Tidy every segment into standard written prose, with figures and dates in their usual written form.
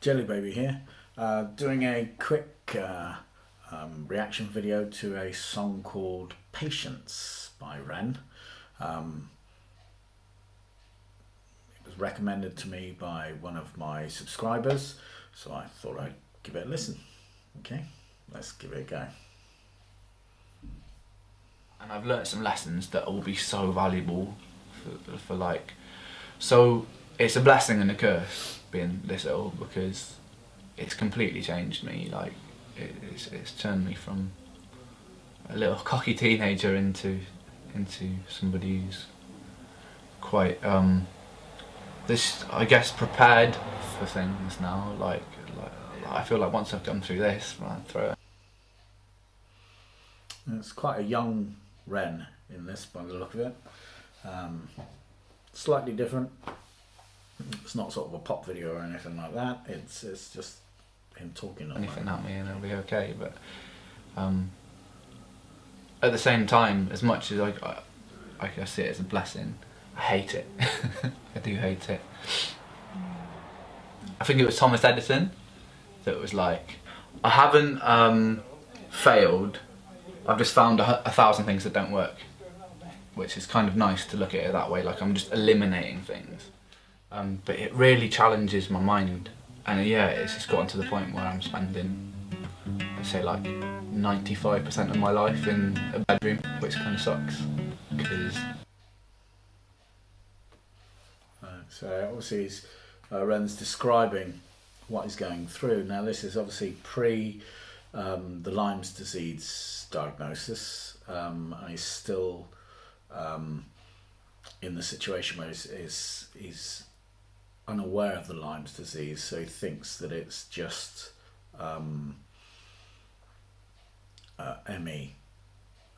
Jelly Baby here, doing a quick reaction video to a song called Patience by Ren. It was recommended to me by one of my subscribers, so I thought I'd give it a listen. Okay, let's give it a go. And I've learnt some lessons that will be so valuable for like, so it's a blessing and a curse being this ill, because it's completely changed me. Like it's turned me from a little cocky teenager into somebody who's quite this, I guess, prepared for things now. Like I feel like once I've gone through this, I'll throw it. It's quite a young Ren in this, by the look of it. Slightly different. It's not sort of a pop video or anything like that. It's just him talking. Anything at me and it'll be okay. But at the same time, as much as I see it as a blessing, I hate it. I do hate it. I think it was Thomas Edison that was like, I haven't failed. I've just found 1,000 things that don't work, which is kind of nice to look at it that way. Like I'm just eliminating things. But it really challenges my mind, and yeah, it's just gotten to the point where I'm spending, let's say, like 95% of my life in a bedroom, which kind of sucks. Because so obviously Ren's describing what he's going through. Now this is obviously pre the Lyme's disease diagnosis, and he's still in the situation where he's unaware of the Lyme's disease, so he thinks that it's just ME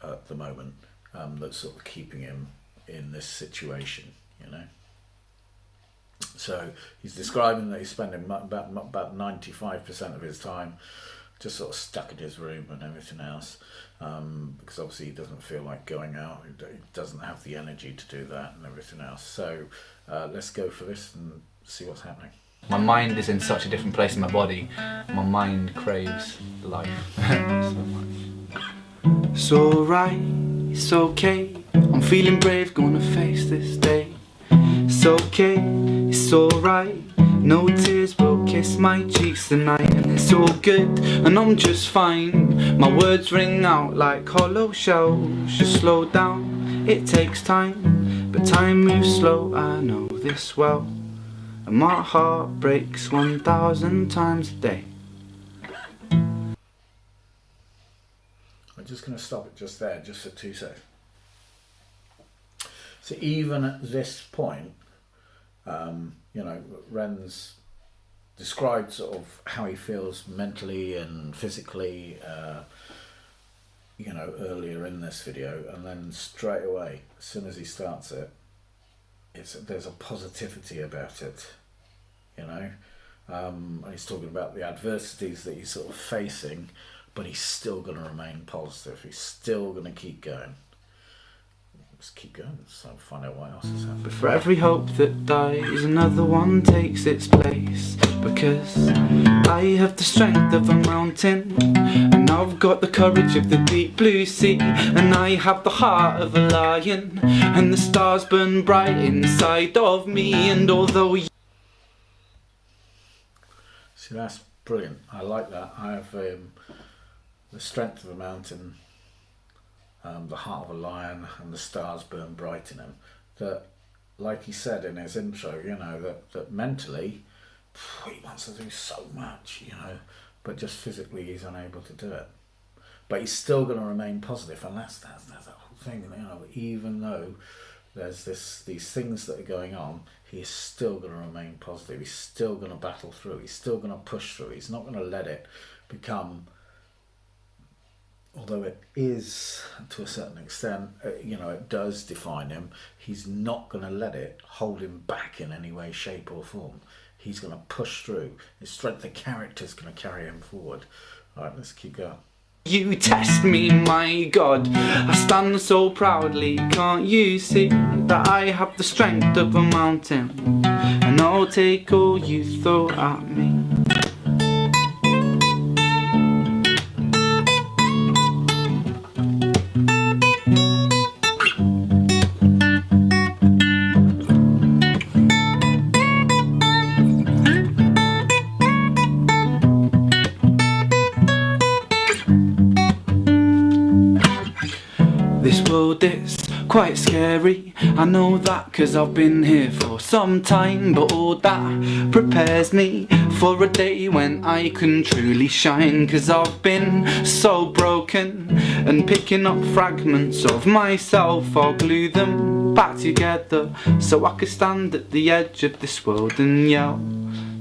at the moment, that's sort of keeping him in this situation, you know. So he's describing that he's spending about 95% of his time just sort of stuck in his room and everything else, because obviously he doesn't feel like going out, he doesn't have the energy to do that and everything else. So let's go for this and see what's happening. my mind is in such a different place in my body. My mind craves life so much. It's alright, it's okay, I'm feeling brave, gonna face this day. It's okay, it's alright, no tears will kiss my cheeks tonight. And it's all good, and I'm just fine. My words ring out like hollow shells. Just slow down, it takes time, but time moves slow, I know this well. And my heart breaks 1,000 times a day. I'm just going to stop it just there, just for 2 seconds. So even at this point, you know, Ren's described sort of how he feels mentally and physically, you know, earlier in this video, and then straight away, as soon as he starts it, there's a positivity about it, you know. He's talking about the adversities that he's sort of facing, but he's still going to remain positive. He's still going to keep going. Let's keep going, so find out what else is happening. But for every hope that dies, another one takes its place. Because I have the strength of a mountain, and I've got the courage of the deep blue sea, and I have the heart of a lion, and the stars burn bright inside of me. And although See, that's brilliant. I like that. I have the strength of a mountain, the heart of a lion, and the stars burn bright in him. That, like he said in his intro, you know, that mentally he wants to do so much, you know, but just physically he's unable to do it. But he's still going to remain positive, and that's the whole thing, you know. Even though there's these things that are going on, he's still going to remain positive. He's still going to battle through. He's still going to push through. He's not going to let it become, although it is to a certain extent, you know, it does define him, he's not going to let it hold him back in any way, shape or form. He's going to push through. His strength of character is going to carry him forward. All right, let's keep going. you test me, my God, I stand so proudly. Can't you see that I have the strength of a mountain, and I'll take all you throw at me. world is quite scary. I know that 'cause I've been here for some time, but all that prepares me for a day when I can truly shine. 'Cause I've been so broken, and picking up fragments of myself, I'll glue them back together so I can stand at the edge of this world and yell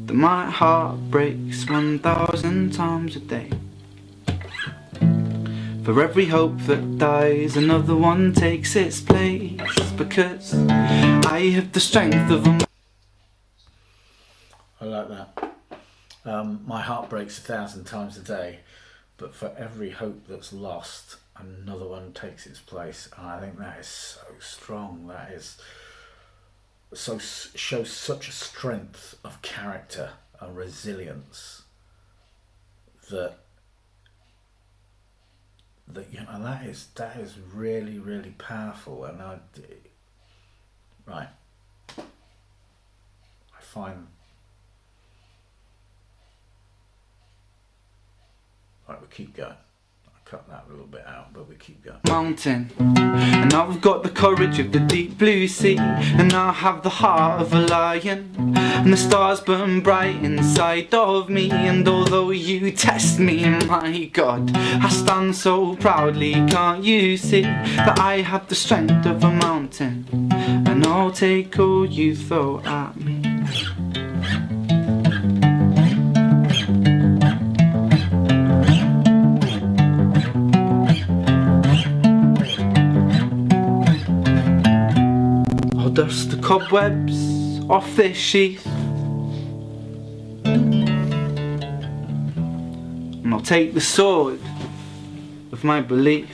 that my heart breaks 1,000 times a day. For every hope that dies, another one takes its place, because I have the strength of a... I like that. My heart breaks 1,000 times a day, but for every hope that's lost, another one takes its place. And I think that is so strong. That is so shows such a strength of character and resilience that you know, that is really, really powerful. And I find we keep going. I cut that a little bit out, but we keep going. Mountain, and I've got the courage of the deep blue sea, and I have the heart of a lion, and the stars burn bright inside of me. And although you test me, my God, I stand so proudly. Can't you see that I have the strength of a mountain, and I'll take all you throw at me. Dust the cobwebs off this sheath, and I'll take the sword of my belief,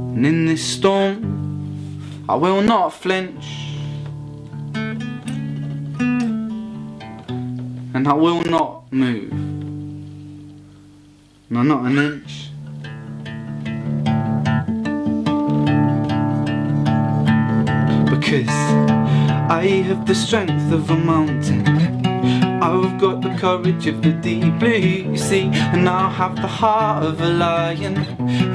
and in this storm I will not flinch, and I will not move, no, not an inch. Because I have the strength of a mountain, I've got the courage of the deep blue sea, and I'll have the heart of a lion,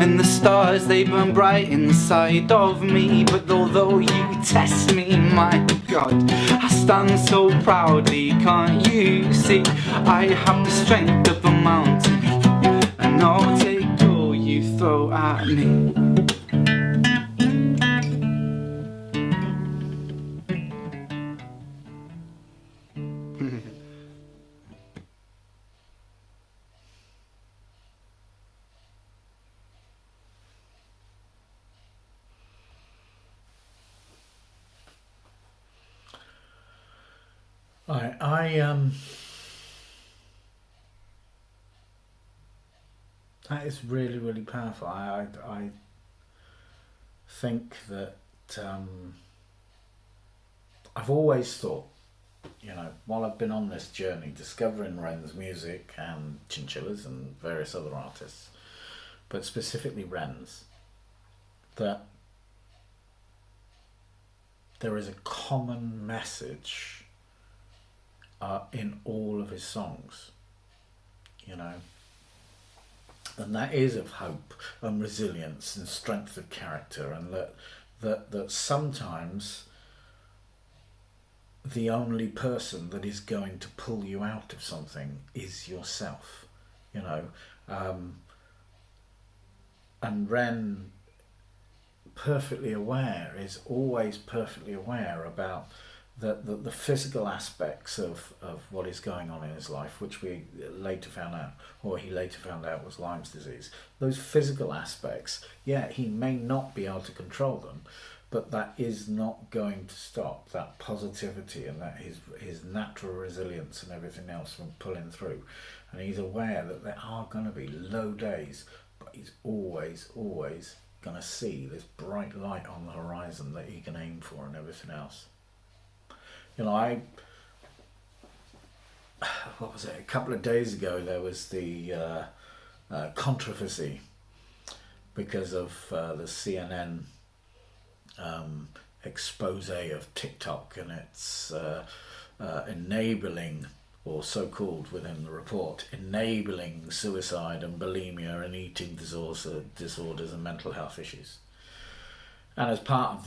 and the stars they burn bright inside of me. But although you test me, my God, I stand so proudly. Can't you see I have the strength of a mountain, and I'll take all you throw at me. That is really, really powerful. I think that I've always thought, you know, while I've been on this journey discovering Ren's music and Chinchillas and various other artists, but specifically Ren's, that there is a common message in all of his songs, you know, and that is of hope and resilience and strength of character, and that sometimes the only person that is going to pull you out of something is yourself, you know. And Ren is always perfectly aware about the physical aspects of what is going on in his life, which we later found out, or he later found out, was Lyme's disease. Those physical aspects, yeah, he may not be able to control them, but that is not going to stop that positivity and that his natural resilience and everything else from pulling through. And he's aware that there are going to be low days, but he's always going to see this bright light on the horizon that he can aim for and everything else. You know, what was it, a couple of days ago there was the controversy because of the CNN expose of TikTok and its enabling or so called within the report, enabling suicide and bulimia and eating disorders and mental health issues. And as part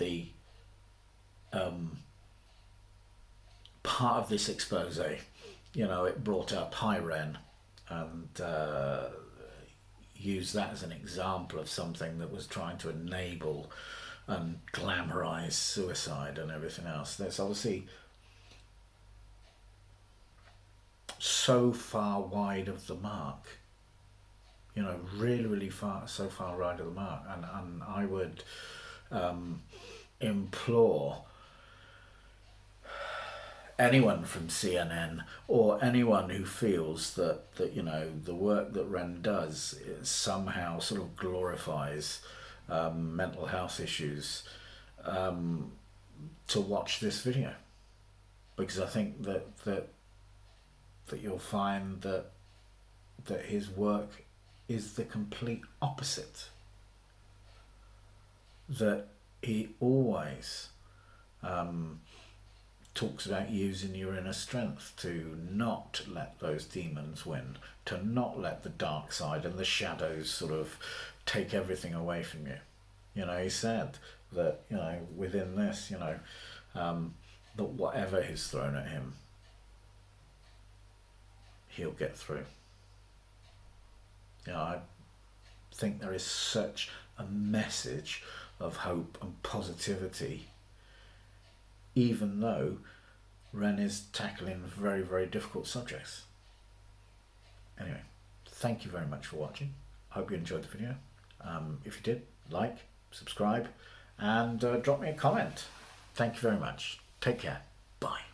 of this expose, it brought up Hi Ren and used that as an example of something that was trying to enable and glamorize suicide and everything else. That's obviously so far wide of the mark, really so far wide of the mark. And I would implore anyone from CNN or anyone who feels that the work that Ren does somehow sort of glorifies mental health issues, to watch this video, because I think that you'll find that his work is the complete opposite. That he always talks about using your inner strength to not let those demons win, to not let the dark side and the shadows sort of take everything away from you. He said that, within this, that whatever is thrown at him, he'll get through. I think there is such a message of hope and positivity, even though Ren is tackling very, very difficult subjects. Anyway, thank you very much for watching. I hope you enjoyed the video. If you did, like, subscribe, and drop me a comment. Thank you very much. Take care. Bye.